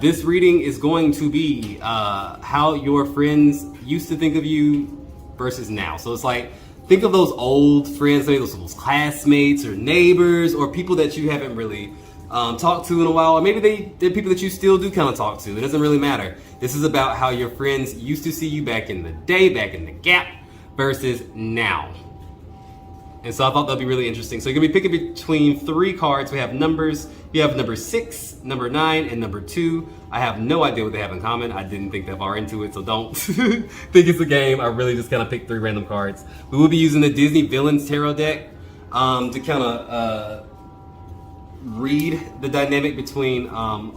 This reading is going to be how your friends used to think of you versus now. So it's like, think of those old friends, maybe those classmates or neighbors or people that you haven't really talked to in a while, or maybe they're people that you still do kind of talk to. It doesn't really matter. This is about how your friends used to see you back in the day, back in the gap, versus now. And so I thought that'd be really interesting. So you're gonna be picking between 3 cards. We have numbers. You have number 6, number 9, and number 2. I have no idea what they have in common. I didn't think that far into it, so don't think it's a game. I really just kind of picked 3 random cards. We will be using the Disney Villains Tarot deck to kind of read the dynamic between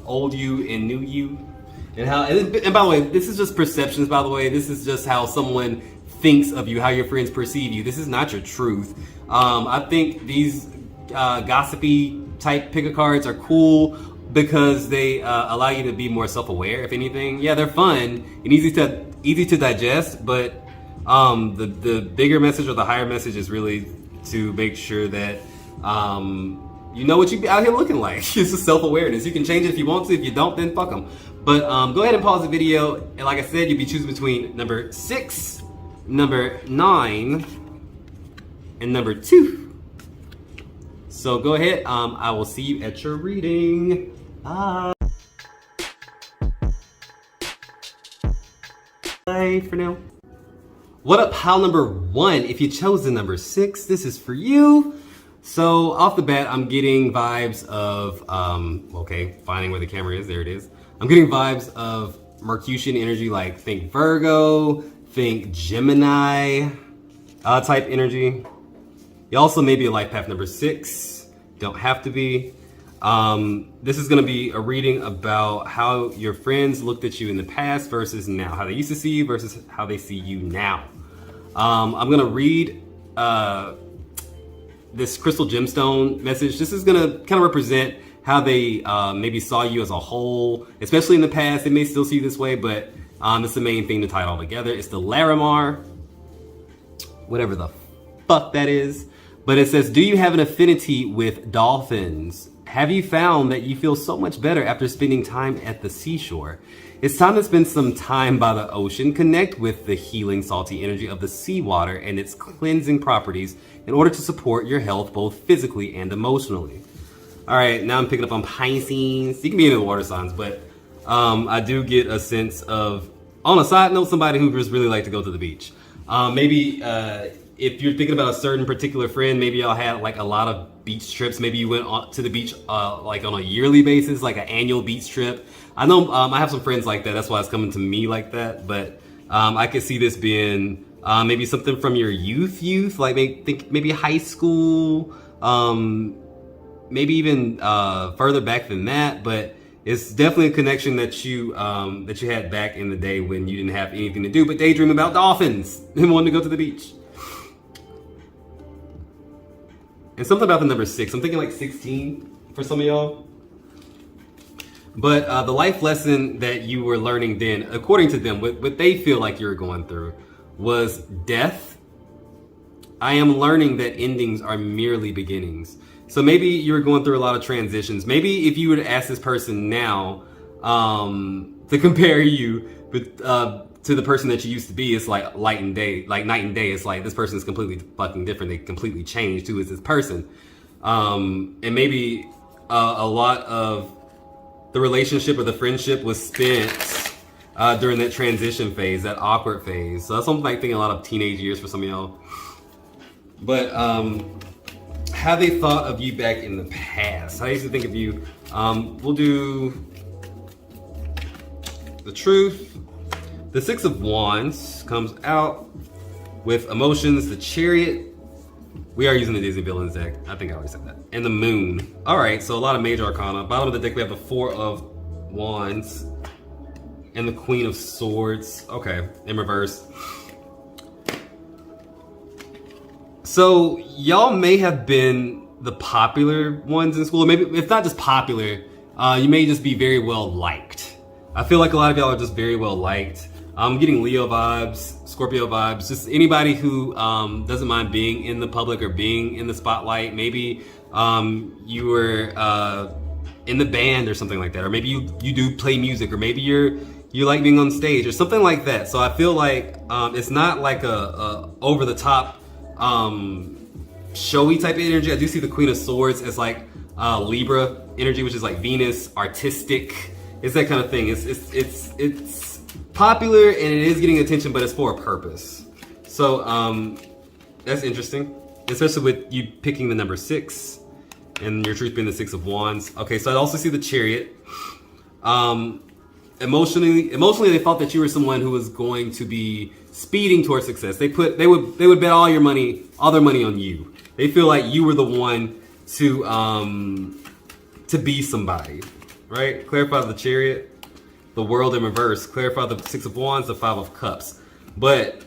old you and new you. And how, and by the way, this is just perceptions, by the way. This is just how someone thinks of you, how your friends perceive you. This is not your truth. I think these gossipy type pick-a cards are cool because they allow you to be more self-aware, if anything. Yeah, they're fun and easy to digest, but the bigger message or the higher message is really to make sure that you know what you be out here looking like. It's just self-awareness. You can change it if you want to. If you don't, then fuck them. But go ahead and pause the video. And like I said, you'll be choosing between number 6, number 9, and number 2. So go ahead. I will see you at your reading. Bye for now. What up, pile number 1? If you chose the number 6, this is for you. So off the bat, I'm getting vibes of, okay, finding where the camera is, there it is. I'm getting vibes of Mercutian energy, like think Virgo, think Gemini type energy. You also may be a life path number 6, don't have to be. This is gonna be a reading about how your friends looked at you in the past versus now, how they used to see you versus how they see you now. I'm gonna read this crystal gemstone message. This is gonna kind of represent how they maybe saw you as a whole, especially in the past. They may still see you this way, but it's the main thing to tie it all together. It's the Larimar, whatever the fuck that is. But it says, do you have an affinity with dolphins? Have you found that you feel so much better after spending time at the seashore? It's time to spend some time by the ocean. Connect with the healing, salty energy of the seawater and its cleansing properties in order to support your health both physically and emotionally. All right, now I'm picking up on Pisces. You can be into the water signs, but I do get a sense of, on a side note, somebody who just really like to go to the beach. Maybe if you're thinking about a certain particular friend, maybe y'all had like a lot of beach trips. Maybe you went to the beach like on a yearly basis, like an annual beach trip. I know I have some friends like that. That's why it's coming to me like that. But I could see this being maybe something from your youth, like maybe high school, maybe even further back than that. But it's definitely a connection that you had back in the day when you didn't have anything to do but daydream about dolphins and wanted to go to the beach. And something about the number 6. I'm thinking like 16 for some of y'all. But the life lesson that you were learning then, according to them, what they feel like you were going through, was death. I am learning that endings are merely beginnings. So maybe you were going through a lot of transitions. Maybe if you were to ask this person now to compare you with, to the person that you used to be, it's like night and day. It's like this person is completely fucking different. They completely changed. Who is this person? And maybe a lot of the relationship or the friendship was spent during that transition phase, that awkward phase. So that's something like thinking a lot of teenage years for some of y'all. But how they thought of you back in the past. How they used to think of you. We'll do the truth. The 6 of Wands comes out with emotions, the Chariot. We are using the Disney Villains deck. I think I already said that. And the Moon. All right, so a lot of major arcana. Bottom of the deck, we have the 4 of Wands and the Queen of Swords. Okay, in reverse. So y'all may have been the popular ones in school. Maybe if not just popular, you may just be very well liked. I feel like a lot of y'all are just very well liked. I'm getting Leo vibes, Scorpio vibes, just anybody who doesn't mind being in the public or being in the spotlight. Maybe you were in the band or something like that, or maybe you do play music, or maybe you like being on stage or something like that. So I feel like it's not like a over the top showy type of energy. I do see the Queen of Swords as like Libra energy, which is like Venus, artistic. It's that kind of thing. It's popular and it is getting attention, but it's for a purpose. So that's interesting, especially with you picking the number 6 and your truth being the 6 of Wands. Okay, so I also see the Chariot. Emotionally, they thought that you were someone who was going to be speeding towards success. They would bet all their money on you. They feel like you were the one to be somebody, right? Clarify the Chariot, the World in reverse. Clarify the 6 of Wands, the 5 of Cups. But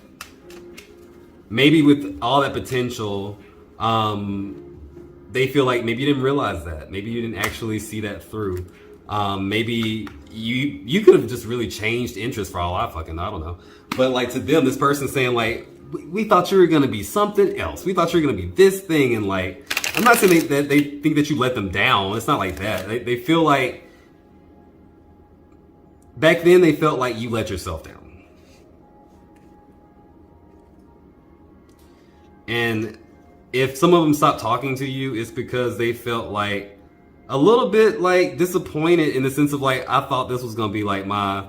maybe with all that potential, they feel like maybe you didn't realize that. Maybe you didn't actually see that through. Maybe you could have just really changed interest for all I don't know. But like to them, this person's saying like, we thought you were gonna be something else. We thought you were gonna be this thing, and like, I'm not saying that they think that you let them down. It's not like that. They feel like back then they felt like you let yourself down. And if some of them stopped talking to you, it's because they felt like a little bit like disappointed in the sense of like, I thought this was gonna be like my,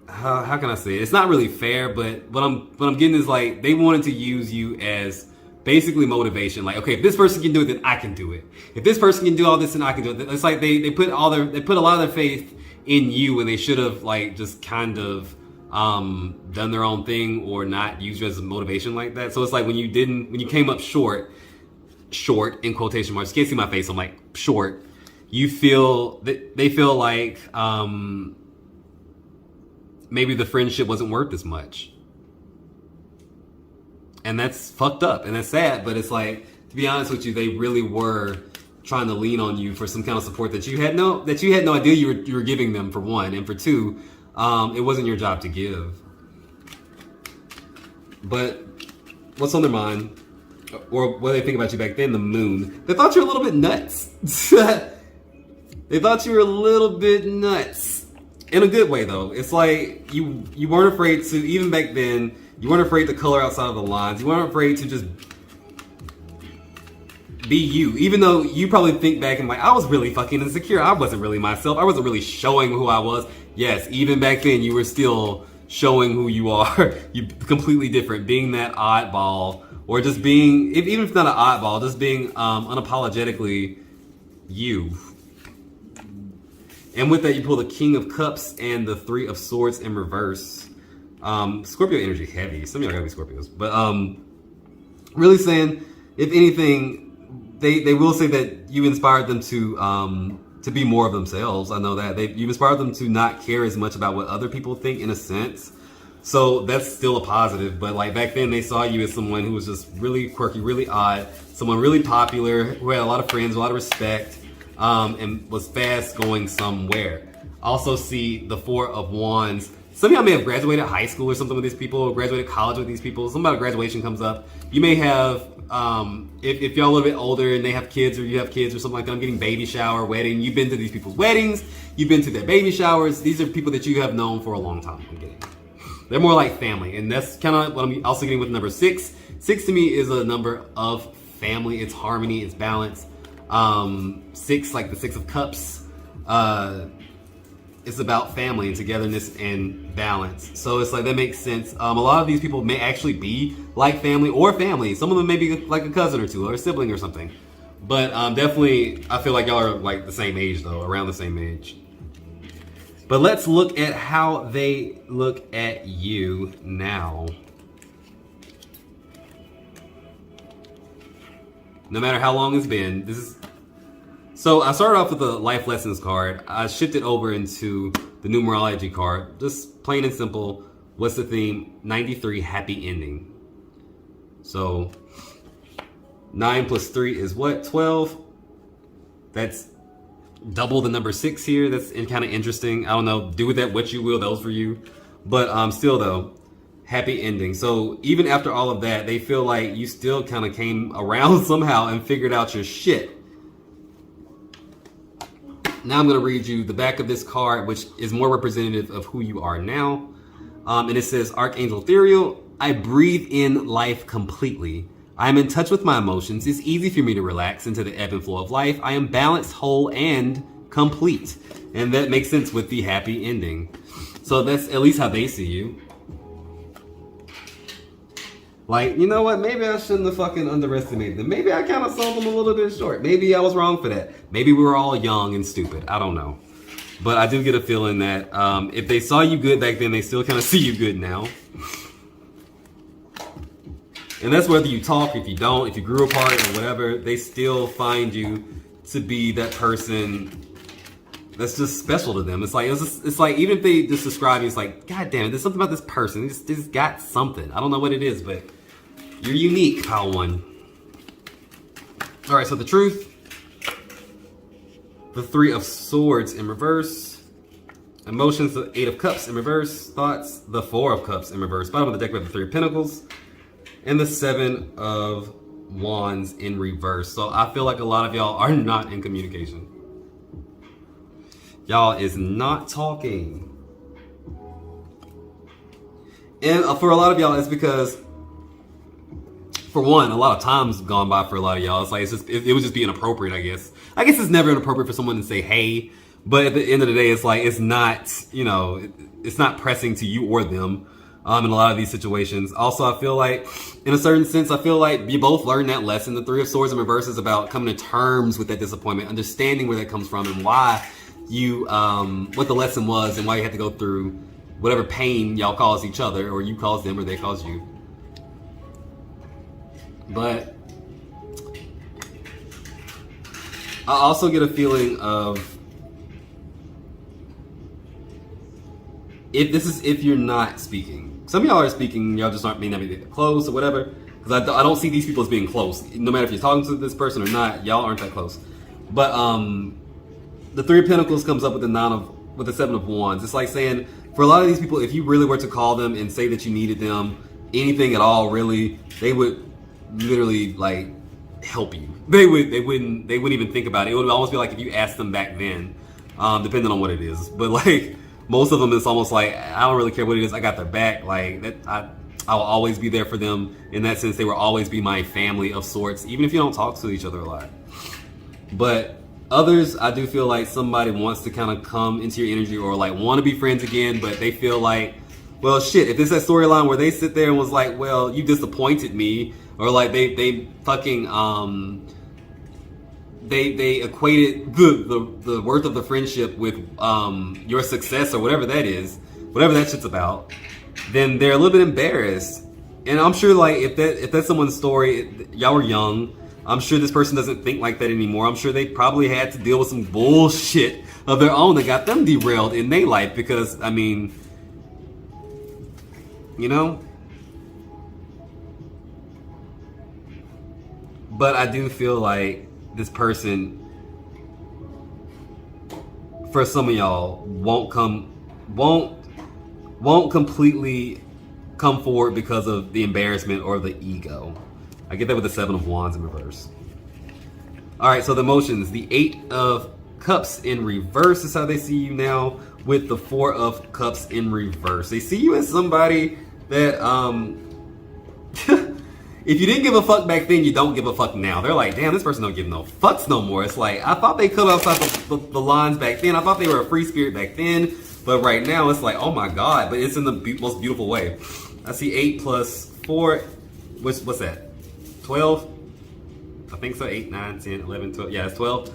how can I say it? It's not really fair, but what I'm getting is like they wanted to use you as basically motivation. Like, okay, if this person can do it, then I can do it. If this person can do all this, then I can do it. It's like they put a lot of their faith in you, and they should have like just kind of done their own thing or not used you as a motivation like that. So it's like when you came up short in quotation marks, you can't see my face, I'm like short, they feel like maybe the friendship wasn't worth as much. And that's fucked up and that's sad, but it's like, to be honest with you, they really were trying to lean on you for some kind of support that you had no idea you were giving them, for one, and for two, it wasn't your job to give. But what's on their mind, or what they think about you back then? The Moon. They thought you were a little bit nuts. They thought you were a little bit nuts, in a good way though. It's like you weren't afraid to, even back then, you weren't afraid to color outside of the lines. You weren't afraid to just be you, even though you probably think back and like, I was really fucking insecure. I wasn't really myself. I wasn't really showing who I was. Yes, even back then you were still showing who you are. You completely different, being that oddball, or just being, even if it's not an oddball, just being unapologetically you. And with that, you pull the King of Cups and the 3 of Swords in reverse. Scorpio energy heavy. Some of y'all gotta be Scorpios. But really saying, if anything, they will say that you inspired them to be more of themselves. I know that. You've inspired them to not care as much about what other people think, in a sense. So that's still a positive. But like back then, they saw you as someone who was just really quirky, really odd, someone really popular, who had a lot of friends, a lot of respect, and was fast going somewhere. Also see the 4 of Wands. Some of y'all may have graduated high school or something with these people, graduated college with these people. Some about graduation comes up. You may have, if y'all a little bit older and they have kids, or you have kids or something like that, I'm getting baby shower, wedding. You've been to these people's weddings. You've been to their baby showers. These are people that you have known for a long time. I'm getting. They're more like family. And that's kind of what I'm also getting with number 6. 6 to me is a number of family. It's harmony, it's balance. 6, like the 6 of Cups, it's about family and togetherness and balance. So it's like, that makes sense. A lot of these people may actually be like family or family. Some of them may be like a cousin or two or a sibling or something. But definitely, I feel like y'all are like the same age though, around the same age. But let's look at how they look at you now. No matter how long it's been, this is... So I started off with the life lessons card. I shifted over into the numerology card. Just plain and simple. What's the theme? 93, happy ending. So 9 plus 3 is what? 12? That's double the number 6 here. That's kind of interesting. I don't know. Do with that what you will. That was for you. But still though, happy ending. So even after all of that, they feel like you still kind of came around somehow and figured out your shit. Now I'm going to read you the back of this card, which is more representative of who you are now. And it says, Archangel Ethereal, I breathe in life completely. I am in touch with my emotions. It's easy for me to relax into the ebb and flow of life. I am balanced, whole, and complete. And that makes sense with the happy ending. So that's at least how they see you. Like, you know what? Maybe I shouldn't have fucking underestimated them. Maybe I kind of sold them a little bit short. Maybe I was wrong for that. Maybe we were all young and stupid. I don't know. But I do get a feeling that if they saw you good back then, they still kind of see you good now. And that's whether you talk, if you don't, if you grew apart or whatever, they still find you to be that person that's just special to them. It's like even if they just describe you, it's like, God damn it, there's something about this person. They just got something. I don't know what it is, but you're unique, pile one. All right, so the truth, the Three of Swords in reverse, emotions, the Eight of Cups in reverse, thoughts, the Four of Cups in reverse. Bottom of the deck, we have the Three of Pentacles and the Seven of Wands in reverse. So I feel like a lot of y'all are not in communication. Y'all is not talking. And for a lot of y'all, it's because, for one, a lot of time's gone by for a lot of y'all. It's like, it would just be inappropriate, I guess. I guess it's never inappropriate for someone to say, hey, but at the end of the day, it's like, it's not, you know, it's not pressing to you or them in a lot of these situations. Also, I feel like, in a certain sense, I feel like you both learned that lesson. The Three of Swords in reverse is about coming to terms with that disappointment, understanding where that comes from and why you, what the lesson was and why you had to go through whatever pain y'all caused each other, or you caused them or they caused you. But I also get a feeling of, if you're not speaking. Some of y'all are speaking, y'all just may not be close or whatever. Because I don't see these people as being close. No matter if you're talking to this person or not, y'all aren't that close. But the Three of Pentacles comes up with the Seven of Wands. It's like saying, for a lot of these people, if you really were to call them and say that you needed them, anything at all, really, they would literally like help you. They wouldn't even think about it. It would almost be like if you asked them back then, depending on what it is. But like most of them, it's almost like, I don't really care what it is. I got their back. Like that, I will always be there for them. In that sense, they will always be my family of sorts, even if you don't talk to each other a lot. But others, I do feel like somebody wants to kind of come into your energy or like want to be friends again, but they feel like, well, shit, if it's that storyline where they sit there and was like, well, you disappointed me, or like they fucking, they equated the worth of the friendship with your success or whatever that is, whatever that shit's about, then they're a little bit embarrassed. And I'm sure like if that's someone's story, y'all were young, I'm sure this person doesn't think like that anymore. I'm sure they probably had to deal with some bullshit of their own that got them derailed in their life because, I mean, you know? But I do feel like this person, for some of y'all, won't completely come forward because of the embarrassment or the ego. I get that with the Seven of Wands in reverse. All right, so the emotions, the Eight of Cups in reverse is how they see you now, with the Four of Cups in reverse. They see you as somebody that, if you didn't give a fuck back then, you don't give a fuck now. They're like, damn, this person don't give no fucks no more. It's like, I thought they cut outside the lines back then. I thought they were a free spirit back then. But right now, it's like, oh my God. But it's in the most beautiful way. I see 8 plus 4. What's that? 12? I think so. 8, 9, 10, 11, 12. Yeah, it's 12.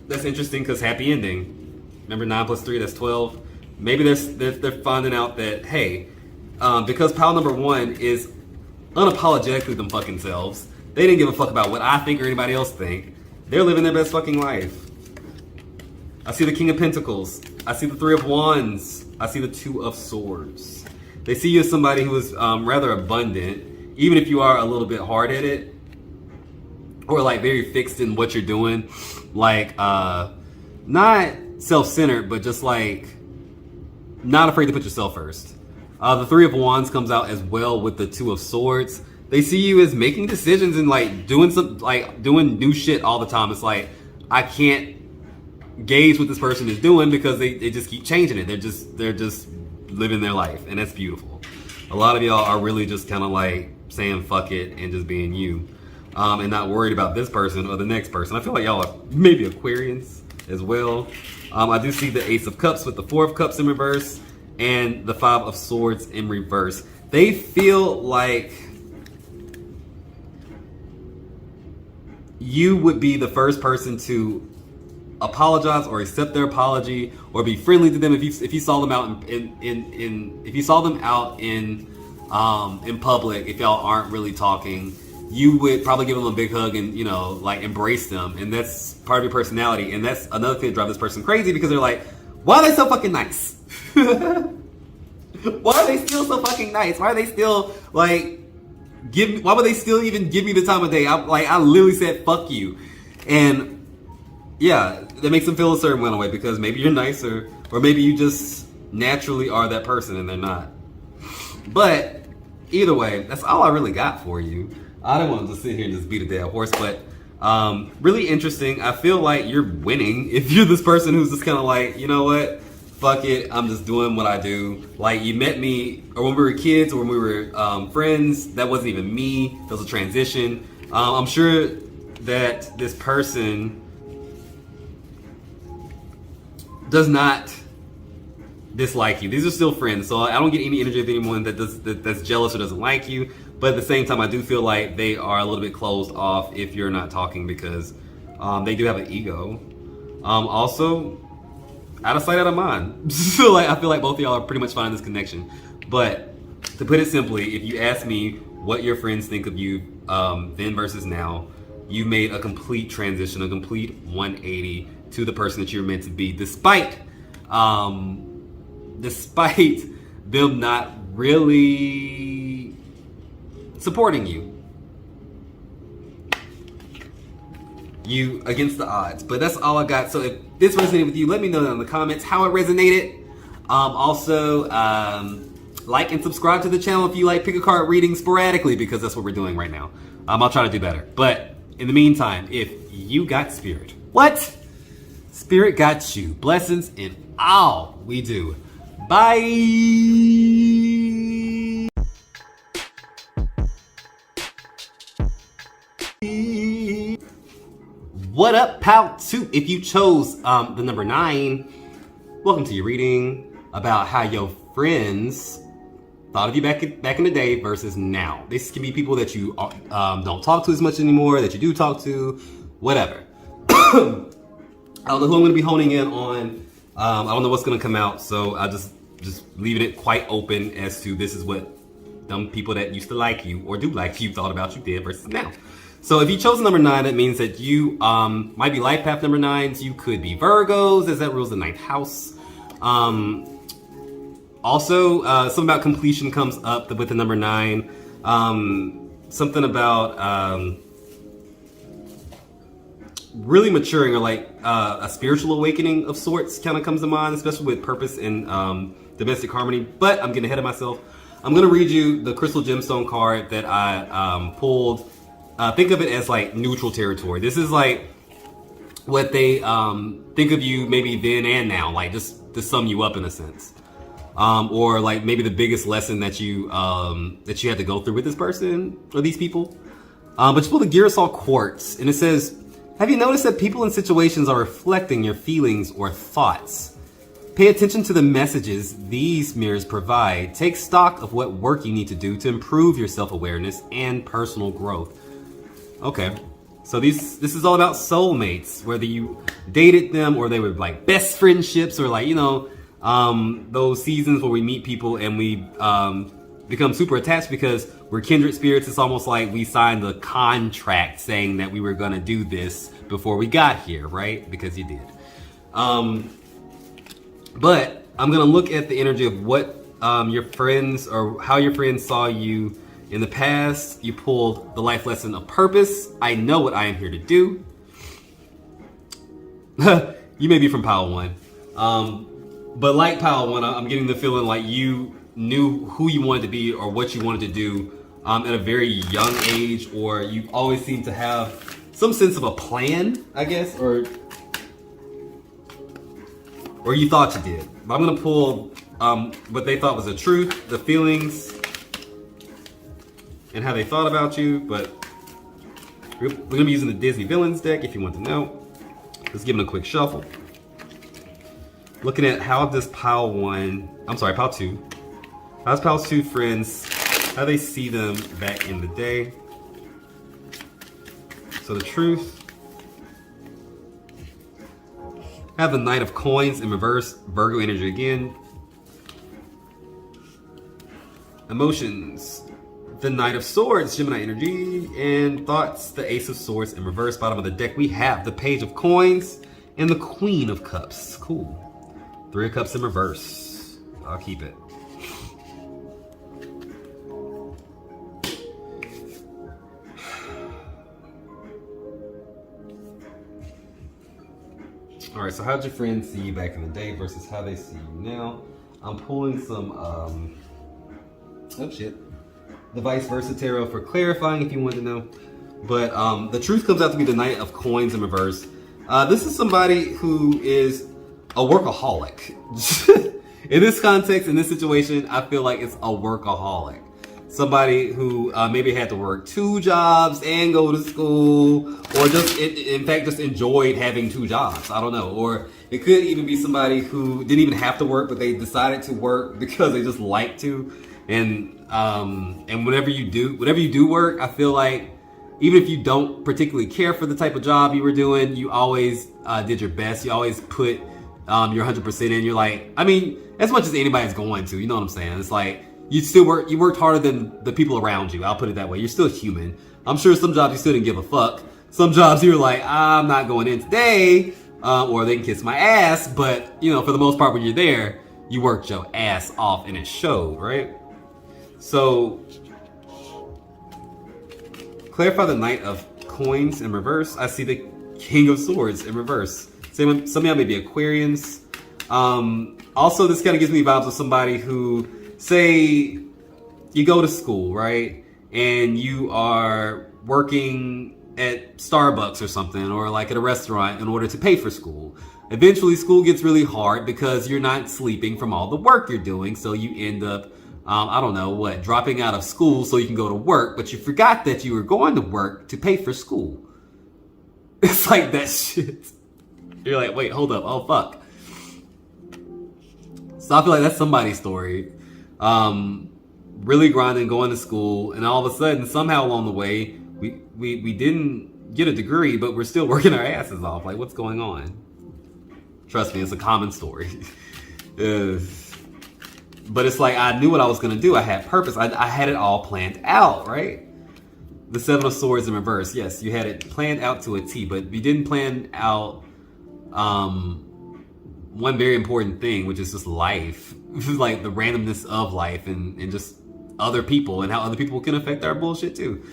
That's interesting because happy ending. Remember 9 plus 3, that's 12. Maybe they're finding out that, hey, because pile number 1 is unapologetically them fucking selves. They didn't give a fuck about what I think or anybody else think. They're living their best fucking life. I see the King of Pentacles. I see the Three of Wands. I see the Two of Swords. They see you as somebody who is rather abundant, even if you are a little bit hard-headed or like very fixed in what you're doing. Like, not self-centered, but just like not afraid to put yourself first. The Three of Wands comes out as well with the Two of Swords. They see you as making decisions and like doing new shit all the time. It's like, I can't gauge what this person is doing because they just keep changing it. They're just living their life, and that's beautiful. A lot of y'all are really just kind of like saying fuck it and just being you, and not worried about this person or the next person. I feel like y'all are maybe Aquarians as well. I do see the Ace of Cups with the Four of Cups in reverse and the Five of Swords in reverse. They feel like you would be the first person to apologize or accept their apology or be friendly to them if you saw them out if you saw them out in public. If y'all aren't really talking, you would probably give them a big hug and, you know, like embrace them, and that's part of your personality. And that's another thing that drives this person crazy because they're like, why are they so fucking nice? Why are they still so fucking nice? Why are they still like why would they still even give me the time of day? I literally said fuck you. And yeah, that makes them feel a certain way because maybe you're nicer, or maybe you just naturally are that person and they're not. But either way, that's all I really got for you. I don't want to just sit here and just beat a dead horse, but really interesting. I feel like you're winning if you're this person who's just kind of like, you know what? Fuck it, I'm just doing what I do. Like, you met me, or when we were kids, or when we were friends, that wasn't even me. That was a transition. I'm sure that this person does not dislike you. These are still friends, so I don't get any energy of anyone that's jealous or doesn't like you. But at the same time, I do feel like they are a little bit closed off if you're not talking because they do have an ego. Also, out of sight, out of mind. So like, I feel like both of y'all are pretty much finding this connection. But to put it simply, if you ask me what your friends think of you then versus now, you made a complete transition, a complete 180 to the person that you're meant to be, despite them not really supporting you. You against the odds. But that's all I got. So if this resonated with you, let me know in the comments how it resonated. Also, like and subscribe to the channel if you like pick a card reading sporadically, because that's what we're doing right now. I'll try to do better. But in the meantime, if you got spirit, what? Spirit got you. Blessings in all we do. Bye. What up, pal? Two. If you chose the number 9, welcome to your reading about how your friends thought of you back in the day versus now. This can be people that you don't talk to as much anymore, that you do talk to, whatever. I don't know who I'm going to be honing in on. I don't know what's going to come out, so I just leaving it quite open as to this is what them people that used to like you or do like you thought about you did versus now. So if you chose the number 9, that means that you might be life path number 9s. You could be Virgos, as that rules the 9th house. Also, something about completion comes up with the number 9. Something about really maturing, or like a spiritual awakening of sorts kind of comes to mind, especially with purpose and domestic harmony. But I'm getting ahead of myself. I'm going to read you the crystal gemstone card that I pulled. Think of it as like neutral territory. This is like what they think of you maybe then and now, like just to sum you up in a sense. Or like maybe the biggest lesson that you had to go through with this person or these people. But you pull the Girasol quartz, and it says, have you noticed that people in situations are reflecting your feelings or thoughts? Pay attention to the messages these mirrors provide. Take stock of what work you need to do to improve your self-awareness and personal growth. Okay, so this is all about soulmates, whether you dated them or they were like best friendships, or like, you know, those seasons where we meet people and we become super attached because we're kindred spirits. It's almost like we signed a contract saying that we were going to do this before we got here, right? Because you did. But I'm going to look at the energy of what your friends, or how your friends saw you in the past. You pulled the life lesson of purpose. I know what I am here to do. You may be from Pile 1. But like Pile 1, I'm getting the feeling like you knew who you wanted to be or what you wanted to do at a very young age, or you always seem to have some sense of a plan, I guess, or or you thought you did. But I'm gonna pull what they thought was the truth, the feelings, and how they thought about you. But we're gonna be using the Disney Villains deck if you want to know. Let's give them a quick shuffle. Looking at how does pile 2, how's pile 2 friends, how they see them back in the day. So the truth, have the Knight of Coins in reverse, Virgo energy again. Emotions, the Knight of Swords, Gemini energy, and thoughts, the Ace of Swords in reverse. Bottom of the deck we have the Page of Coins and the Queen of Cups. Cool. 3 of Cups in reverse. I'll keep it. All right, so how'd your friends see you back in the day versus how they see you now? I'm pulling some, the Vice Versa Tarot for clarifying if you want to know. But the truth comes out to be the Knight of Coins in reverse. This is somebody who is a workaholic. In this context, in this situation, I feel like it's a workaholic. Somebody who maybe had to work 2 jobs and go to school, or just, in fact, just enjoyed having 2 jobs. I don't know. Or it could even be somebody who didn't even have to work, but they decided to work because they just like to. And whenever you do work, I feel like even if you don't particularly care for the type of job you were doing, you always did your best. You always put your 100% in. You're like, I mean, as much as anybody's going to, you know what I'm saying? It's like, you worked harder than the people around you. I'll put it that way. You're still human. I'm sure some jobs you still didn't give a fuck. Some jobs you were like, I'm not going in today, or they can kiss my ass. But, you know, for the most part, when you're there, you worked your ass off and it showed, right? So, clarify the Knight of Coins in reverse. I see the King of Swords in reverse. Some of y'all may be Aquarians. Also, this kind of gives me vibes of somebody who, say you go to school, right? And you are working at Starbucks or something, or like at a restaurant in order to pay for school. Eventually school gets really hard because you're not sleeping from all the work you're doing. So you end up, I don't know what, dropping out of school so you can go to work, but you forgot that you were going to work to pay for school. It's like that shit. You're like, wait, hold up. Oh, fuck. So I feel like that's somebody's story. Really grinding, going to school, and all of a sudden, somehow along the way, we didn't get a degree, but we're still working our asses off. Like, what's going on? Trust me, it's a common story. But it's like, I knew what I was going to do. I had purpose. I had it all planned out, right? The Seven of Swords in reverse. Yes, you had it planned out to a T, but you didn't plan out one very important thing, which is just life. Like the randomness of life and just other people and how other people can affect our bullshit too.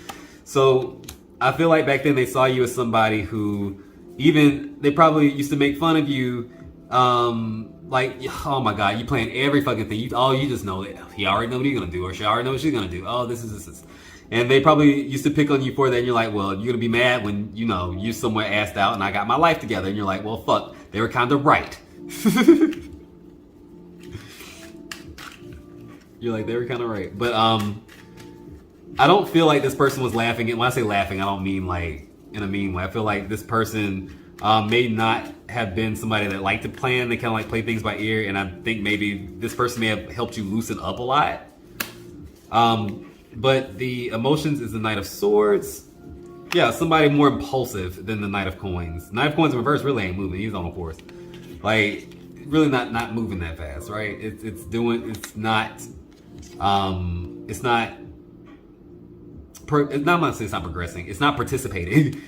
So I feel like back then they saw you as somebody who, even they probably used to make fun of you. Like, oh my God, you plan every fucking thing. You just know it. He already know what he's gonna do, or she already know what she's gonna do. Oh, this is. And they probably used to pick on you for that. And you're like, well, you're gonna be mad when, you know, you're somewhere assed out and I got my life together. And you're like, well, fuck, they were kind of right. You're like, they were kind of right. But I don't feel like this person was laughing. And when I say laughing, I don't mean like in a mean way. I feel like this person may not have been somebody that liked to plan. They kind of like play things by ear. And I think maybe this person may have helped you loosen up a lot. But the emotions is the Knight of Swords. Yeah, somebody more impulsive than the Knight of Coins. Knight of Coins in reverse really ain't moving. He's on a course. Like, really not moving that fast, right? It's not I'm gonna say it's not progressing. It's not participating.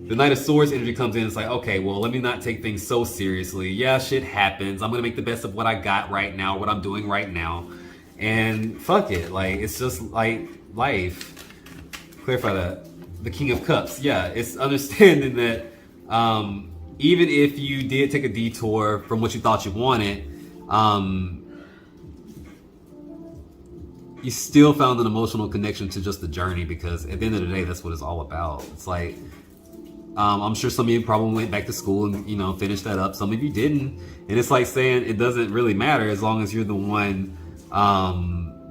The Knight of Swords energy comes in. It's like, okay, well, let me not take things so seriously. Yeah, shit happens. I'm gonna make the best of what I got right now, what I'm doing right now. And fuck it. Like, it's just like life. Clarify that. The King of Cups. Yeah, it's understanding that even if you did take a detour from what you thought you wanted, you still found an emotional connection to just the journey, because at the end of the day, that's what it's all about. It's like, I'm sure some of you probably went back to school and, you know, finished that up. Some of you didn't. And it's like saying it doesn't really matter as long as you're the one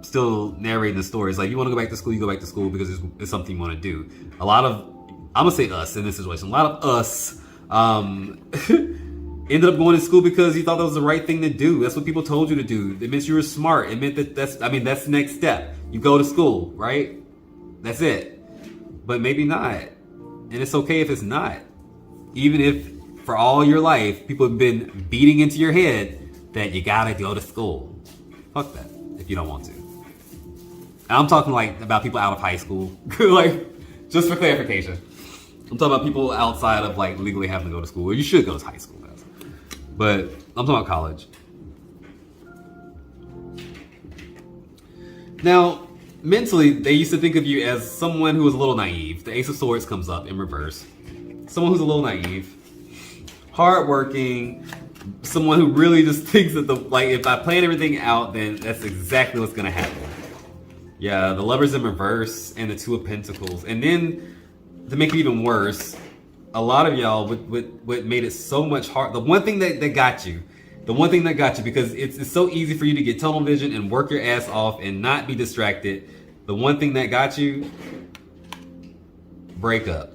still narrating the story. It's like, you want to go back to school, you go back to school because it's something you want to do. A lot of, I'm going to say us in this situation, a lot of us ended up going to school because you thought that was the right thing to do. That's what people told you to do. It meant you were smart. It meant that's the next step. You go to school, right? That's it. But maybe not. And it's okay if it's not. Even if for all your life, people have been beating into your head that you gotta go to school. Fuck that, if you don't want to. And I'm talking like about people out of high school. Like, just for clarification. I'm talking about people outside of like legally having to go to school. Well, you should go to high school. But I'm talking about college. Now, mentally, they used to think of you as someone who was a little naive. The Ace of Swords comes up in reverse. Someone who's a little naive, hardworking, someone who really just thinks that if I plan everything out, then that's exactly what's gonna happen. Yeah, the Lover's in reverse and the Two of Pentacles. And then, to make it even worse, a lot of y'all, what made it so much hard, the one thing that got you, because it's so easy for you to get tunnel vision and work your ass off and not be distracted. The one thing that got you, breakup,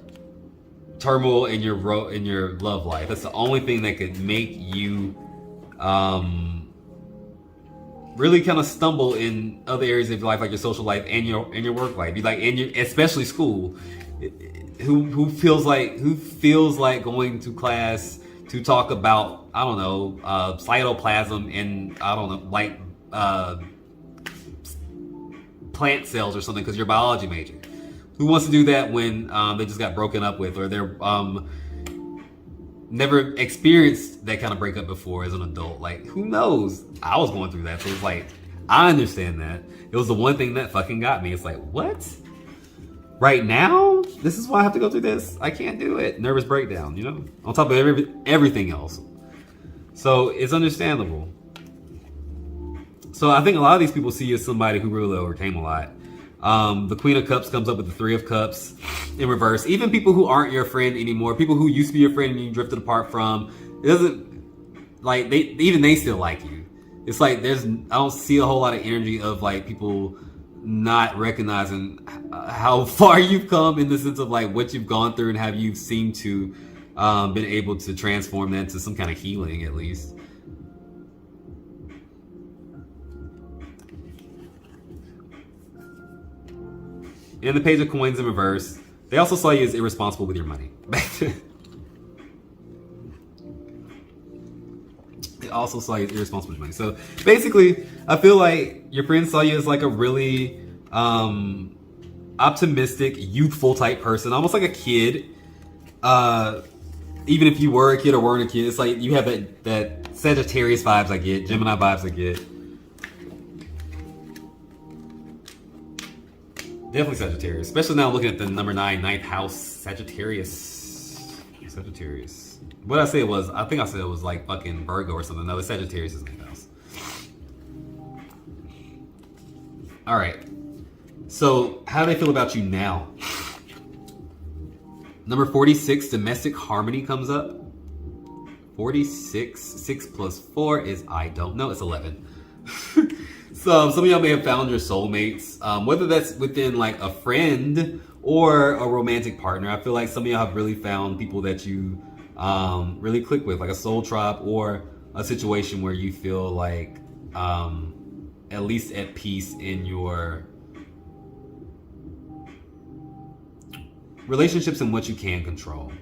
turmoil in your love life. That's the only thing that could make you really kind of stumble in other areas of your life, like your social life and your work life. You especially school. Who feels like going to class to talk about, I don't know, cytoplasm and, I don't know, like plant cells or something because you're a biology major? Who wants to do that when they just got broken up with, or they're never experienced that kind of breakup before as an adult? Like, who knows? I was going through that, so it's like, I understand that. It was the one thing that fucking got me. It's like, what? Right now? This is why I have to go through this? I can't do it. Nervous breakdown, you know? On top of everything else. So it's understandable. So I think a lot of these people see you as somebody who really overcame a lot. The Queen of Cups comes up with the Three of Cups in reverse. Even people who aren't your friend anymore, people who used to be your friend and you drifted apart from, it doesn't, like, they still like you. It's like I don't see a whole lot of energy of like people not recognizing how far you've come in the sense of like what you've gone through and how you seem to been able to transform that into some kind of healing at least. And the Page of Coins in reverse. They also saw you as irresponsible with your money. They also saw you as irresponsible with your money. So basically, I feel like your friends saw you as like a really optimistic, youthful type person, almost like a kid. Even if you were a kid or weren't a kid, it's like you have that Sagittarius vibes I get, Gemini vibes I get. Definitely Sagittarius, especially now looking at the number 9, 9th house, Sagittarius. What did I say it was? I think I said it was like fucking Virgo or something. No, it's Sagittarius is 9th house. All right. So how do they feel about you now? Number 46, domestic harmony comes up. 46, 6 plus 4 is I don't know. It's 11. So some of y'all may have found your soulmates, whether that's within like a friend or a romantic partner. I feel like some of y'all have really found people that you really click with, like a soul tribe or a situation where you feel like at least at peace in your relationships and what you can control.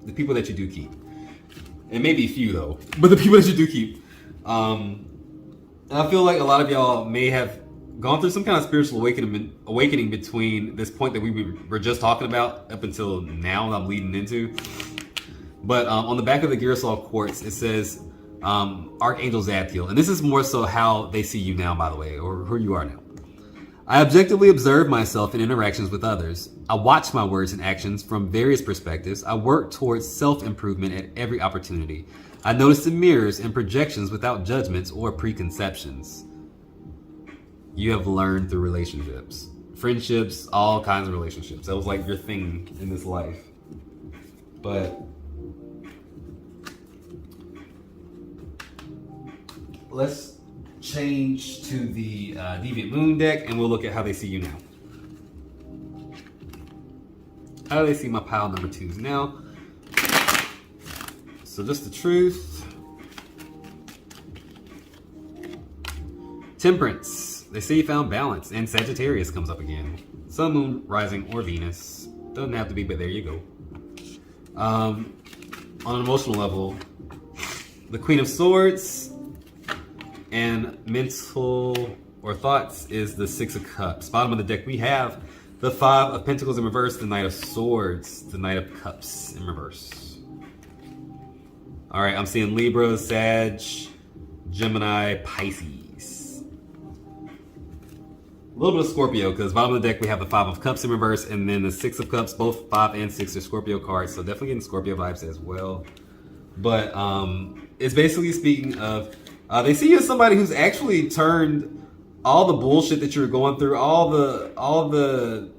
The people that you do keep. It may be few though, but the people that you do keep. And I feel like a lot of y'all may have gone through some kind of spiritual awakening between this point that we were just talking about up until now that I'm leading into. But on the back of the Girasol quartz, it says Archangel Zadkiel. And this is more so how they see you now, by the way, or who you are now. I objectively observe myself in interactions with others. I watch my words and actions from various perspectives. I work towards self-improvement at every opportunity. I notice the mirrors and projections without judgments or preconceptions. You have learned through relationships. friendships, all kinds of relationships. That was like your thing in this life. But let's change to the Deviant Moon deck, and we'll look at how they see you now. How do they see my pile number 2s now? So just the truth. Temperance. They say you found balance, and Sagittarius comes up again. Sun, Moon, Rising, or Venus. Doesn't have to be, but there you go. On an emotional level, the Queen of Swords and mental or thoughts is the Six of Cups. Bottom of the deck we have the Five of Pentacles in reverse, the Knight of Swords, the Knight of Cups in reverse. All right, I'm seeing Libra, Sag, Gemini, Pisces. A little bit of Scorpio, because bottom of the deck we have the Five of Cups in reverse, and then the Six of Cups. Both 5 and 6 are Scorpio cards, so definitely getting Scorpio vibes as well. But it's basically speaking of, they see you as somebody who's actually turned all the bullshit that you're going through, all the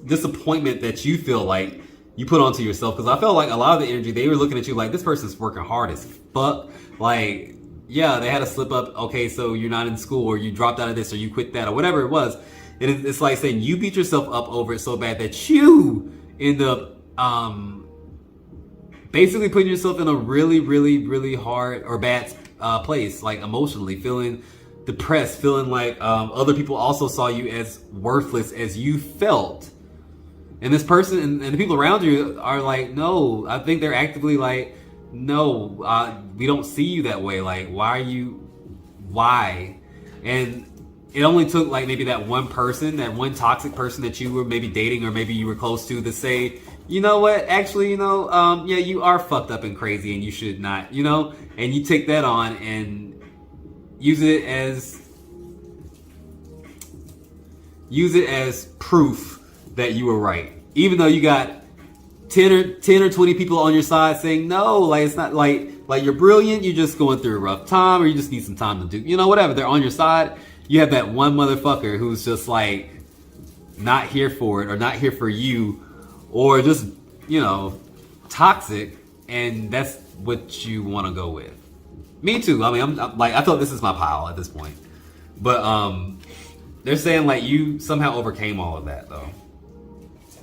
disappointment that you feel like you put onto yourself. Because I felt like a lot of the energy, they were looking at you like, this person's working hard as fuck. Like, yeah, they had a slip up. Okay, so you're not in school, or you dropped out of this, or you quit that, or whatever it was. And it's like saying you beat yourself up over it so bad that you end up basically putting yourself in a really, really, really hard or bad place, like emotionally, feeling depressed, feeling like other people also saw you as worthless as you felt. And this person and the people around you are like, no, I think they're actively like, no, we don't see you that way. Like, why? And it only took like maybe that one person, that one toxic person that you were maybe dating or maybe you were close to say, you know what, actually, yeah, you are fucked up and crazy and you should not, and you take that on and use it as proof that you were right. Even though you got 10 or 20 people on your side saying, no, like it's not like you're brilliant, you're just going through a rough time, or you just need some time to do, whatever. They're on your side. You have that one motherfucker who's just like not here for it, or not here for you, or just, toxic, and that's what you want to go with. Me too. I mean, I'm like, I feel like this is my pile at this point. But they're saying like you somehow overcame all of that though.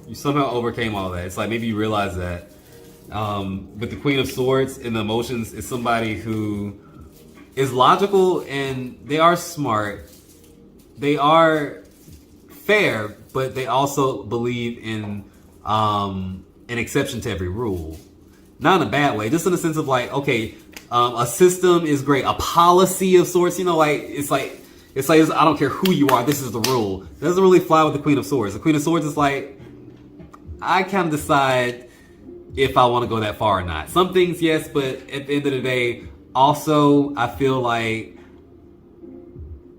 You somehow overcame all of that. It's like maybe you realize that with the Queen of Swords and the emotions is somebody who is logical, and they are smart. They are fair, but they also believe in an exception to every rule. Not in a bad way, just in the sense of like, okay, a system is great, a policy of sorts, it's like I don't care who you are, this is the rule. It doesn't really fly with the Queen of Swords. The Queen of Swords is like, I kind of decide if I want to go that far or not. Some things, yes, but at the end of the day, also, I feel like,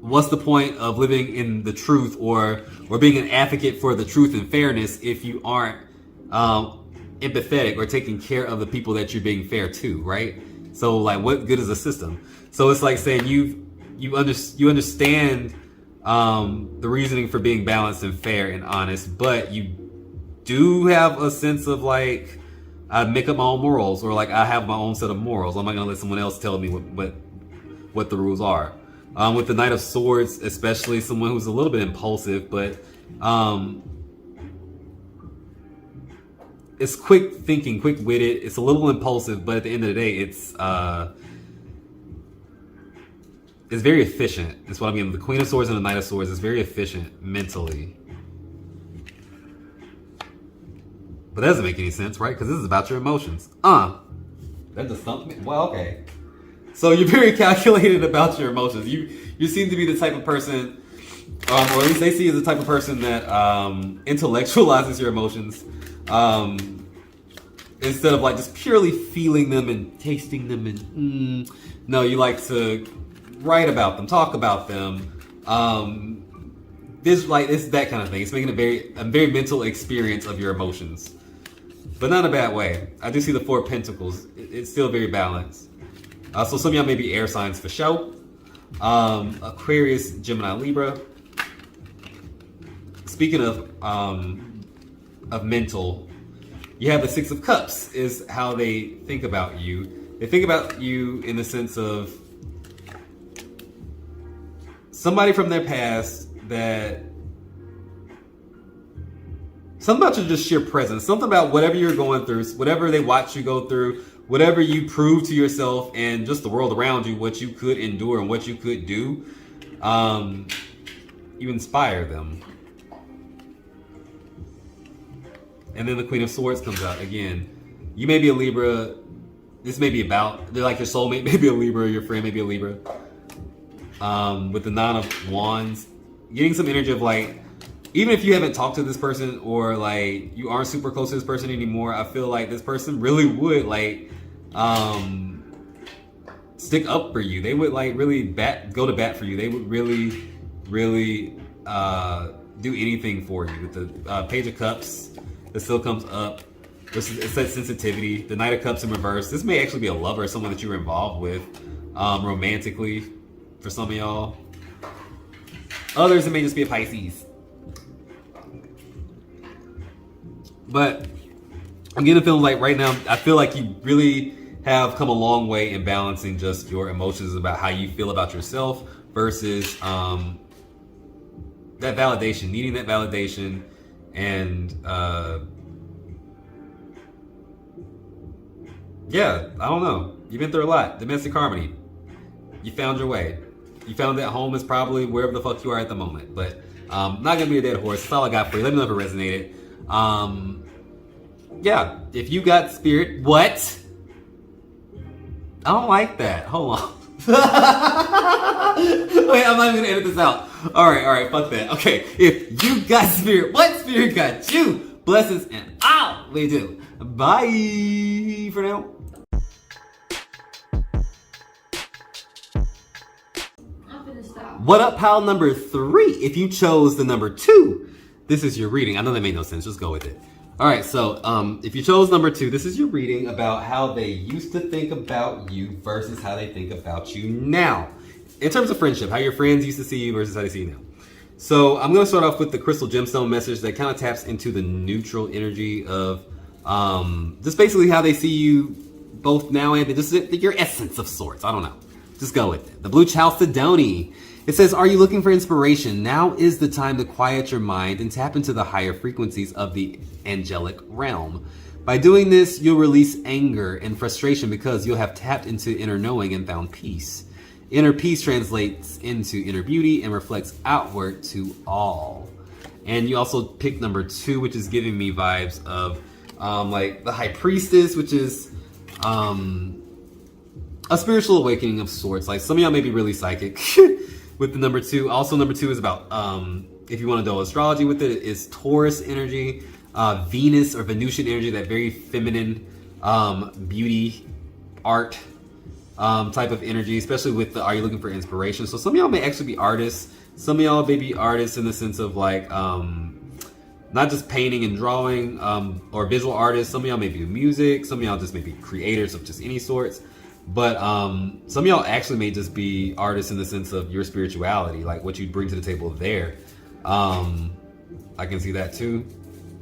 what's the point of living in the truth or being an advocate for the truth and fairness if you aren't empathetic or taking care of the people that you're being fair to, right? So, like, what good is a system? So it's like saying you understand the reasoning for being balanced and fair and honest, but you do have a sense of like, I make up my own morals, or like I have my own set of morals. I'm not gonna let someone else tell me what the rules are. With the Knight of Swords, especially someone who's a little bit impulsive, but it's quick thinking, quick witted. It's a little impulsive, but at the end of the day, it's very efficient. That's what I mean. The Queen of Swords and the Knight of Swords is very efficient mentally. But that doesn't make any sense, right? Because this is about your emotions. That just stumped me. Well, okay. So you're very calculated about your emotions. You seem to be the type of person, or at least they see you as the type of person that intellectualizes your emotions instead of like just purely feeling them and tasting them. And no, you like to write about them, talk about them. It's that kind of thing. It's making a very mental experience of your emotions. But not in a bad way. I do see the Four of Pentacles. It's still very balanced. So some of y'all may be air signs for show. Aquarius, Gemini, Libra. speaking of mental, you have the Six of Cups is how they think about you. They think about you in the sense of somebody from their past that something about your just sheer presence, something about whatever you're going through, whatever they watch you go through, whatever you prove to yourself and just the world around you, what you could endure and what you could do, you inspire them. And then the Queen of Swords comes out again. You may be a Libra. This may be about, they're like your soulmate may be a Libra, your friend may be a Libra. With the Nine of Wands, getting some energy of like, even if you haven't talked to this person or like you aren't super close to this person anymore, I feel like this person really would like stick up for you. They would like really go to bat for you. They would really do anything for you. With the Page of Cups that still comes up, it's that sensitivity. The Knight of Cups in reverse. This may actually be a lover, someone that you were involved with romantically for some of y'all. Others, it may just be a Pisces. But I'm getting a feeling like right now, I feel like you really have come a long way in balancing just your emotions about how you feel about yourself versus that validation, needing that validation. And yeah, I don't know. You've been through a lot. Domestic harmony. You found your way. You found that home is probably wherever the fuck you are at the moment. But not gonna be a dead horse. That's all I got for you. Let me know if it resonated. Yeah, if you got spirit, what? I don't like that. Hold on. Wait, I'm not even gonna edit this out. All right, fuck that. Okay, if you got spirit, what spirit got you? Blessings and out. We do. Bye for now. What up, pile number 3? If you chose the number 2, this is your reading. I know that made no sense. Just go with it. All right, so if you chose number 2, this is your reading about how they used to think about you versus how they think about you now. In terms of friendship, how your friends used to see you versus how they see you now. So I'm going to start off with the crystal gemstone message that kind of taps into the neutral energy of just basically how they see you both now and just your essence of sorts. I don't know. Just go with it. The blue chalcedony. It says, are you looking for inspiration? Now is the time to quiet your mind and tap into the higher frequencies of the angelic realm. By doing this, you'll release anger and frustration because you'll have tapped into inner knowing and found peace. Inner peace translates into inner beauty and reflects outward to all. And you also picked number 2, which is giving me vibes of like the High Priestess, which is a spiritual awakening of sorts. Like some of y'all may be really psychic. With the number 2, also number 2 is about, if you want to do astrology with it, is Taurus energy, Venus or Venusian energy, that very feminine beauty, art type of energy, especially with the, are you looking for inspiration? So some of y'all may actually be artists. Some of y'all may be artists in the sense of like, not just painting and drawing or visual artists. Some of y'all may be music. Some of y'all just may be creators of just any sorts. But some of y'all actually may just be artists in the sense of your spirituality, like what you bring to the table there. I can see that too.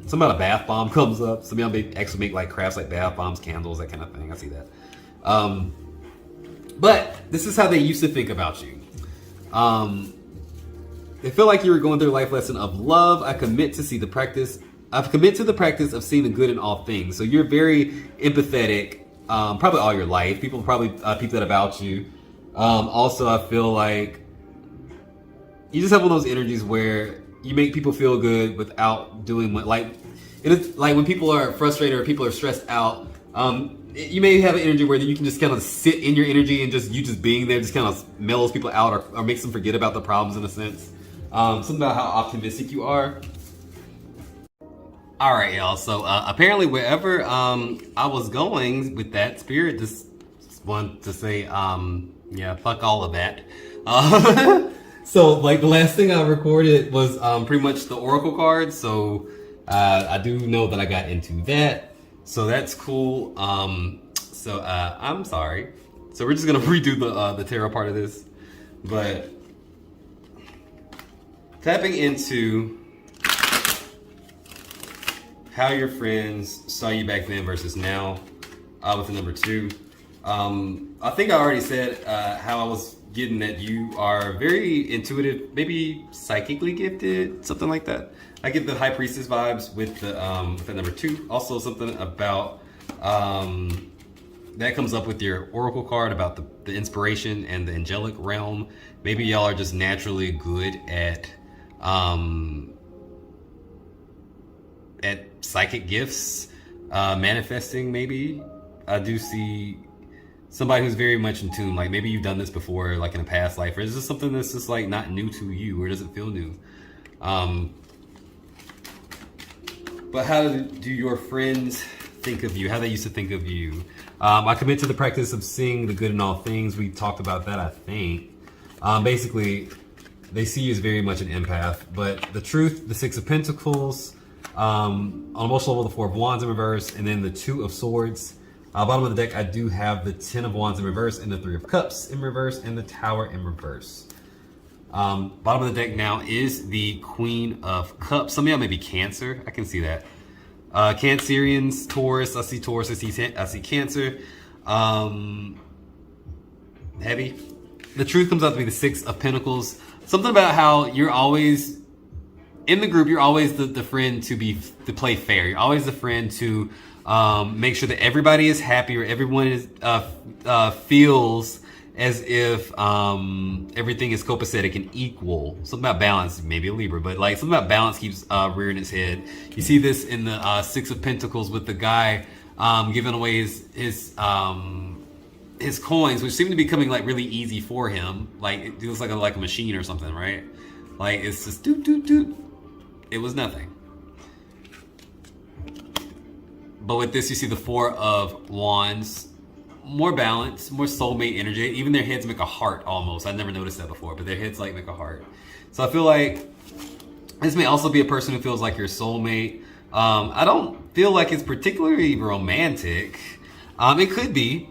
Some about a bath bomb comes up. Some of y'all may actually make like crafts like bath bombs, candles, that kind of thing. I see that. But this is how they used to think about you. They feel like you were going through a life lesson of love. I've committed to the practice of seeing the good in all things. So you're very empathetic. Probably all your life. People probably peep that about you. Also, I feel like you just have one of those energies where you make people feel good without doing what, like, it is like when people are frustrated or people are stressed out, you may have an energy where you can just kind of sit in your energy and just being there just kind of mellows people out or makes them forget about the problems in a sense. Something about how optimistic you are. All right, y'all. So apparently, wherever I was going with that, spirit just wanted to say, yeah, fuck all of that. So, like, the last thing I recorded was pretty much the oracle cards. So I do know that I got into that. So that's cool. So I'm sorry. So we're just gonna redo the tarot part of this, but tapping into how your friends saw you back then versus now, with the number 2. I think I already said how I was getting that you are very intuitive, maybe psychically gifted, something like that. I get the High Priestess vibes with the number 2. Also something about that comes up with your Oracle card about the inspiration and the angelic realm. Maybe y'all are just naturally good at psychic gifts, manifesting. Maybe I do see somebody who's very much in tune. Like maybe you've done this before, like in a past life, or is this something that's just like not new to you, or does it feel new? But how do your friends think of you? How they used to think of you? I commit to the practice of seeing the good in all things. We talked about that, I think. Basically, they see you as very much an empath. But the truth, the 6 of Pentacles, on emotional level, the 4 of Wands in reverse, and then the 2 of Swords. Bottom of the deck, I do have the 10 of Wands in reverse, and the 3 of Cups in reverse, and the Tower in reverse. Bottom of the deck now is the Queen of Cups. Some of y'all may be Cancer. I can see that. Cancerians, Taurus. I see Taurus. I see Cancer. Heavy. The truth comes out to be the 6 of Pentacles. Something about how you're always in the group. You're always the friend to play fair. You're always the friend to make sure that everybody is happy, or everyone is feels as if everything is copacetic and equal. Something about balance, maybe a Libra, but like something about balance keeps rearing its head. You see this in the 6 of Pentacles with the guy giving away his coins, which seem to be coming like really easy for him. Like it looks like a machine or something, right? Like it's just doot doot doot. It was nothing. But with this, you see the 4 of Wands. More balance, more soulmate energy. Even their heads make a heart almost. I've never noticed that before, but their heads like make a heart. So I feel like this may also be a person who feels like your soulmate. I don't feel like it's particularly romantic. It could be,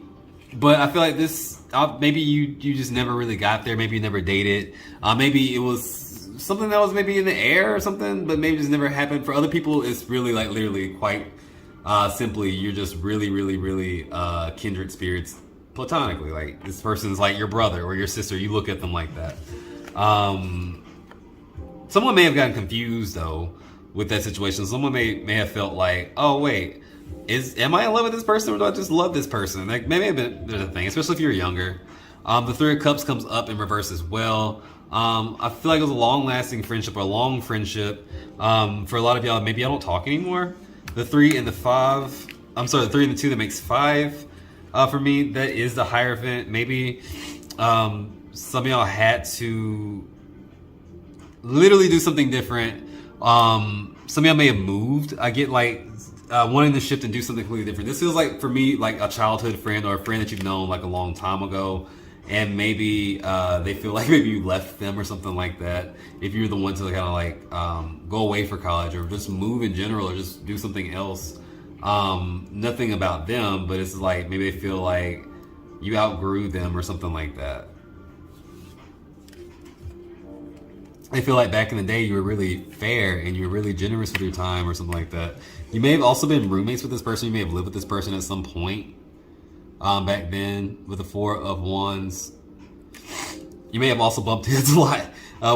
but I feel like this, maybe you just never really got there. Maybe you never dated. Maybe it was something that was maybe in the air or something, but maybe just never happened. For other people, it's really like literally quite simply, you're just really, really, really kindred spirits platonically. Like this person's like your brother or your sister. You look at them like that. Someone may have gotten confused though with that situation. Someone may have felt like, oh wait, am I in love with this person, or do I just love this person? Like maybe there's a thing, especially if you're younger. The 3 of Cups comes up in reverse as well. I feel like it was a long-lasting friendship, or a long friendship. For a lot of y'all, maybe y'all don't talk anymore. The 3 and the 5, I'm sorry, the 3 and the 2, that makes 5. For me, that is the Hierophant. Maybe some of y'all had to literally do something different. Some of y'all may have moved. I get like wanting to shift and do something completely different. This feels like, for me, like a childhood friend or a friend that you've known like a long time ago. And maybe they feel like maybe you left them or something like that. If you're the one to kind of like go away for college, or just move in general, or just do something else. Nothing about them, but it's like maybe they feel like you outgrew them or something like that. They feel like back in the day you were really fair and you were really generous with your time or something like that. You may have also been roommates with this person. You may have lived with this person at some point. Back then, with the 4 of Wands, you may have also bumped heads a lot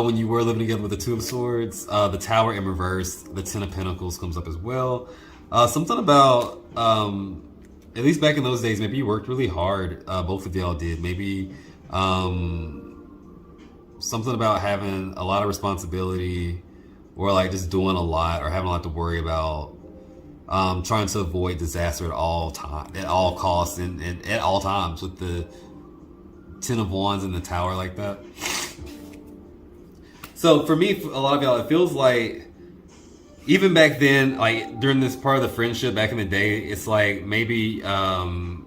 when you were living together with the 2 of Swords. The Tower in reverse, the 10 of Pentacles comes up as well. Something about, at least back in those days, maybe you worked really hard. Both of y'all did. Maybe something about having a lot of responsibility, or like just doing a lot, or having a lot to worry about. Trying to avoid disaster at all costs, and at all times, with the 10 of Wands in the Tower like that. So for me, a lot of y'all, it feels like even back then, like during this part of the friendship back in the day, it's like maybe y'all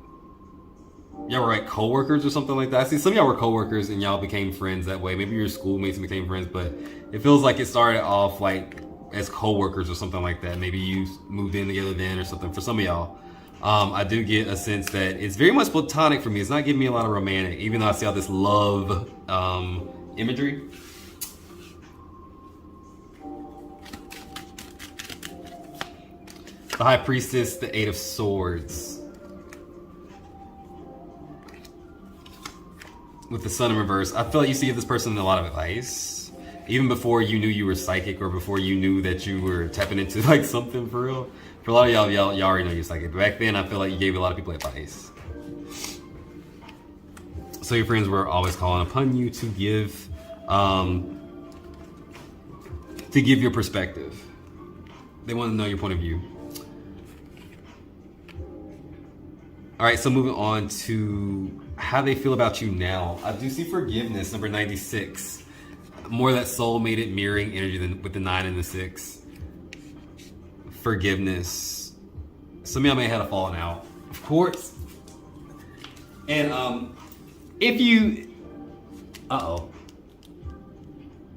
were like co-workers or something like that. I see some of y'all were co-workers and y'all became friends that way. Maybe your schoolmates and became friends, but it feels like it started off like as co-workers or something like that. Maybe you moved in together then or something. For some of y'all, I do get a sense that it's very much platonic for me. It's not giving me a lot of romantic, even though I see all this love imagery. The High Priestess, the Eight of Swords. With the Sun in reverse, I feel like you used to give this person a lot of advice. Even before you knew you were psychic or before you knew that you were tapping into like something for real. For a lot of y'all already know you're psychic. But back then, I feel like you gave a lot of people advice. So your friends were always calling upon you to give your perspective. They want to know your point of view. All right, so moving on to how they feel about you now. I do see forgiveness, number 96. More of that soul-mated mirroring energy than with the 9 and the 6. Forgiveness. Some of y'all may have had a falling out, of course. And if you,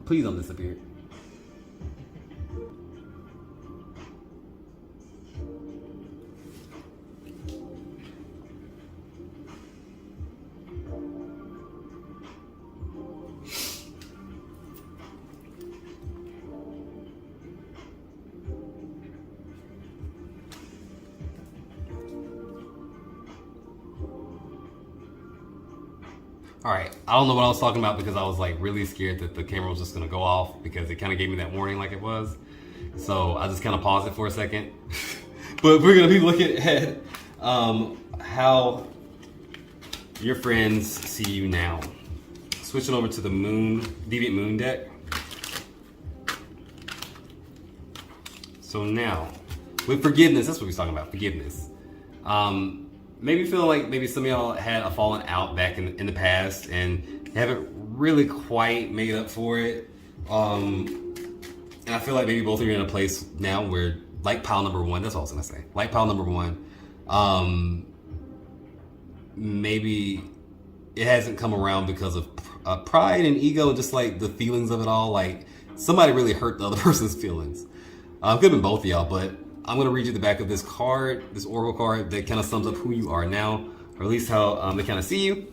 please don't disappear. All right, I don't know what I was talking about because I was like really scared that the camera was just gonna go off because it kind of gave me that warning like it was. So I just kind of paused it for a second. But we're gonna be looking at how your friends see you now. Switching over to the Moon, Deviant Moon deck. So now, with forgiveness, that's what we're talking about, forgiveness. Maybe feel like maybe some of y'all had a falling out back in the past and haven't really quite made up for it. And I feel like maybe both of you are in a place now where, like pile number 1, that's all I was gonna say. Like pile number 1, maybe it hasn't come around because of pride and ego, just like the feelings of it all. Like somebody really hurt the other person's feelings. Could have been both of y'all, but I'm going to read you the back of this card, this oracle card that kind of sums up who you are now, or at least how they kind of see you.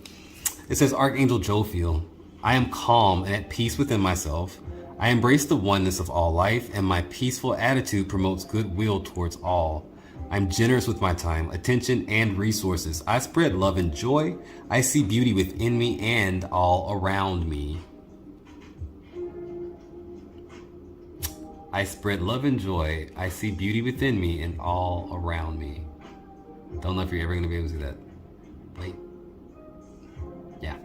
It says, Archangel Jophiel, I am calm and at peace within myself. I embrace the oneness of all life, and my peaceful attitude promotes goodwill towards all. I'm generous with my time, attention, and resources. I spread love and joy. I see beauty within me and all around me. I spread love and joy. I see beauty within me and all around me. Don't know if you're ever going to be able to do that. Wait. Yeah.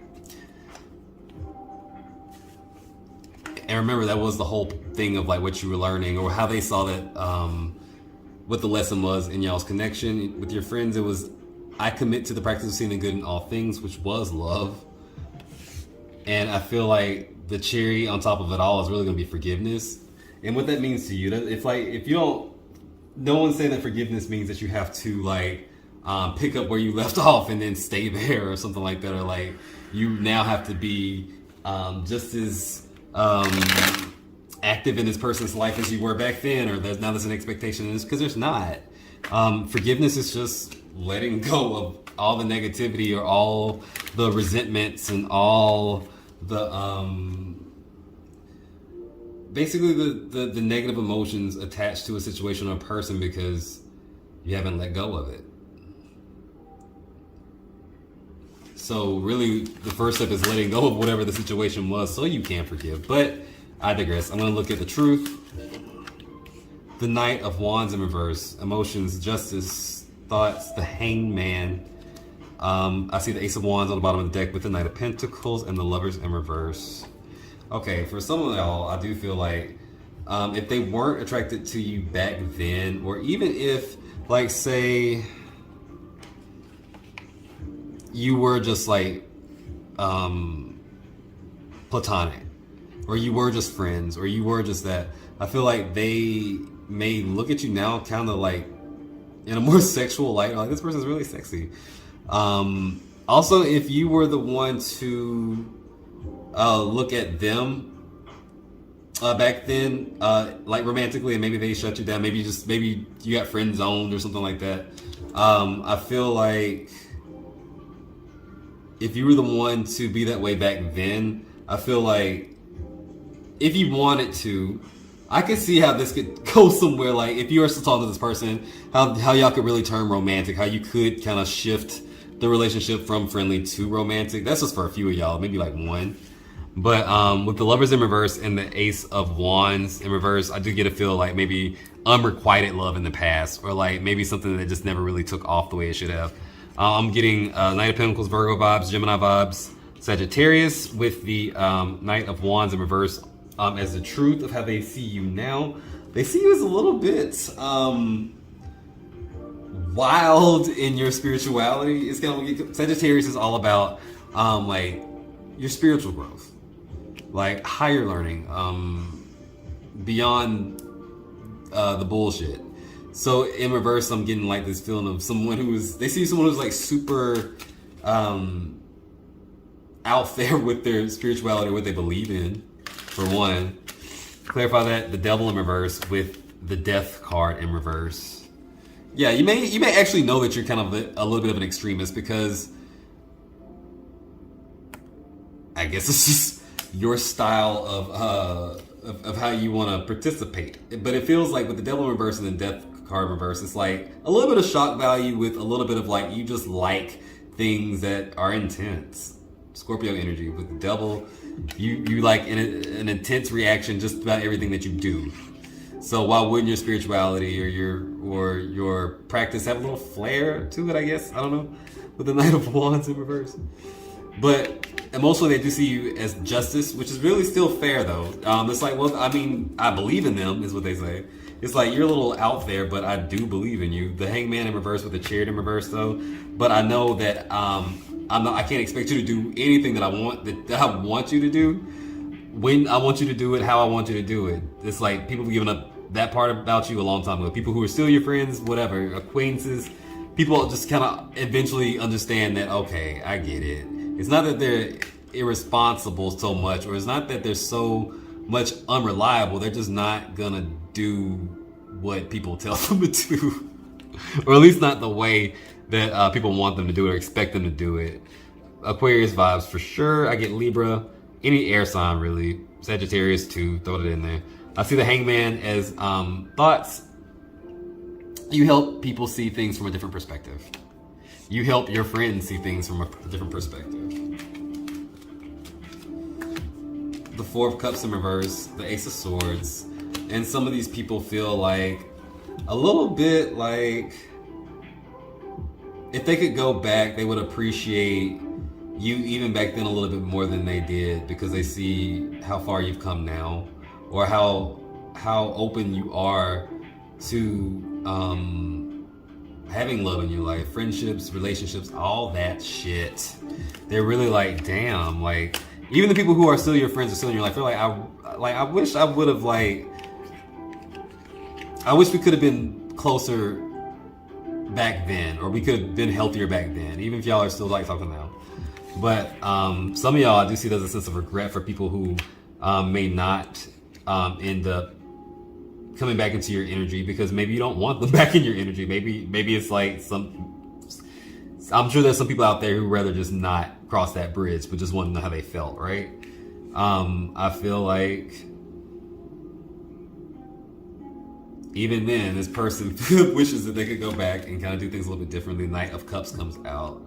And remember, that was the whole thing of like what you were learning or how they saw that, what the lesson was in y'all's connection with your friends. It was, I commit to the practice of seeing the good in all things, which was love. And I feel like the cherry on top of it all is really going to be forgiveness. And what that means to you, it's like, if you don't, no one's saying that forgiveness means that you have to like pick up where you left off and then stay there or something like that, or like you now have to be just as active in this person's life as you were back then, or there's an expectation, because there's not. Forgiveness is just letting go of all the negativity or all the resentments and all the basically the negative emotions attached to a situation or a person because you haven't let go of it. So really the first step is letting go of whatever the situation was so you can forgive. But I digress. I'm going to look at the truth. The Knight of Wands in reverse. Emotions, justice, thoughts, the Hanged Man. I see the Ace of Wands on the bottom of the deck with the Knight of Pentacles and the Lovers in reverse. Okay, for some of y'all, I do feel like if they weren't attracted to you back then, or even if, like, say, you were just like platonic, or you were just friends, or you were just that, I feel like they may look at you now kind of like in a more sexual light, like this person's really sexy. Also, if you were the one to look at them back then, like romantically, and maybe they shut you down, maybe you got friend zoned or something like that. I feel like if you were the one to be that way back then, I feel like if you wanted to, I can see how this could go somewhere. Like if you are still talking to this person, how y'all could really turn romantic. How you could kind of shift the relationship from friendly to romantic. That's just for a few of y'all, maybe like one. But with the Lovers in reverse and the Ace of Wands in reverse, I do get a feel like maybe unrequited love in the past, or like maybe something that just never really took off the way it should have. I'm getting Knight of Pentacles, Virgo vibes, Gemini vibes, Sagittarius with the Knight of Wands in reverse as the truth of how they see you now. They see you as a little bit wild in your spirituality. It's kind of Sagittarius is all about like your spiritual growth, like higher learning, beyond the bullshit. So in reverse, I'm getting like this feeling of someone they see someone who's like super out there with their spirituality, what they believe in, for one. Clarify that, the Devil in reverse with the Death card in reverse. Yeah, you may actually know that you're kind of a little bit of an extremist, because I guess it's just your style of how you want to participate. But it feels like with the Devil in reverse and the Death card in reverse, it's like a little bit of shock value with a little bit of like you just like things that are intense. Scorpio energy with the Devil, you like an intense reaction just about everything that you do. So why wouldn't your spirituality or your practice have a little flair to it? I guess, I don't know, with the Knight of Wands in reverse. But emotionally, they do see you as justice, which is really still fair, though. It's like, well, I mean, I believe in them, is what they say. It's like, you're a little out there, but I do believe in you. The Hangman in reverse with the Chariot in reverse, though. But I know that I can't expect you to do anything that I want you to do, when I want you to do it, how I want you to do it. It's like people have given up that part about you a long time ago. People who are still your friends, whatever, acquaintances, people just kind of eventually understand that, okay, I get it. It's not that they're irresponsible so much, or it's not that they're so much unreliable. They're just not gonna do what people tell them to do, or at least not the way that people want them to do it or expect them to do it. Aquarius vibes for sure. I get Libra, any air sign really. Sagittarius too, throw it in there. I see the Hangman as thoughts. You help people see things from a different perspective. You help your friends see things from a different perspective. The Four of Cups in reverse, the Ace of Swords, and some of these people feel like a little bit like if they could go back, they would appreciate you even back then a little bit more than they did, because they see how far you've come now, or how open you are to having love in your life, friendships, relationships, all that shit. They're really like, damn, like even the people who are still your friends are still in your life. They're like, I wish I would have I wish we could have been closer back then, or we could have been healthier back then, even if y'all are still like talking now. But some of y'all, I do see there's a sense of regret for people who may not end up coming back into your energy, because maybe you don't want them back in your energy. Maybe it's like I'm sure there's some people out there who rather just not cross that bridge, but just want to know how they felt, right? I feel like even then, this person wishes that they could go back and kind of do things a little bit differently. Knight of Cups comes out.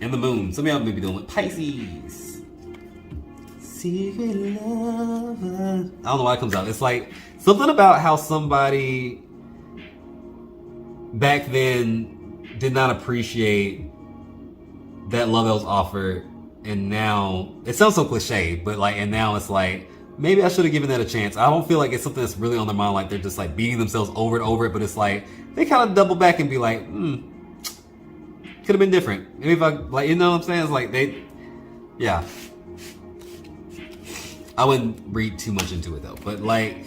And the Moon. Some of y'all may be dealing with Pisces. Secret lover. I don't know why it comes out. It's like something about how somebody back then did not appreciate that love that was offered, and now it sounds so cliche, but like, and now it's like, maybe I should have given that a chance. I don't feel like it's something that's really on their mind, like they're just like beating themselves over and over it, but it's like they kind of double back and be like, could have been different. Maybe if I, like, you know what I'm saying? It's like yeah. I wouldn't read too much into it though, but like,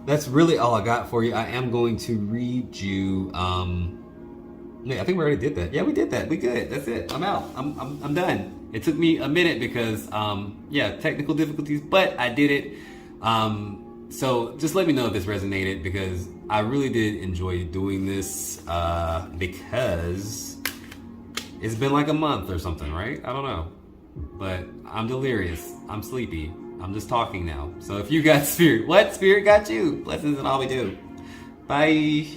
that's really all I got for you. I am going to read you, yeah, I think we already did that. Yeah, we did that. We good. That's it. I'm out. I'm done. It took me a minute because, yeah, technical difficulties, but I did it. So just let me know if this resonated, because I really did enjoy doing this, because it's been like a month or something, right? I don't know. But I'm delirious. I'm sleepy. I'm just talking now. So if you got spirit, what spirit got you? Blessings and all we do. Bye.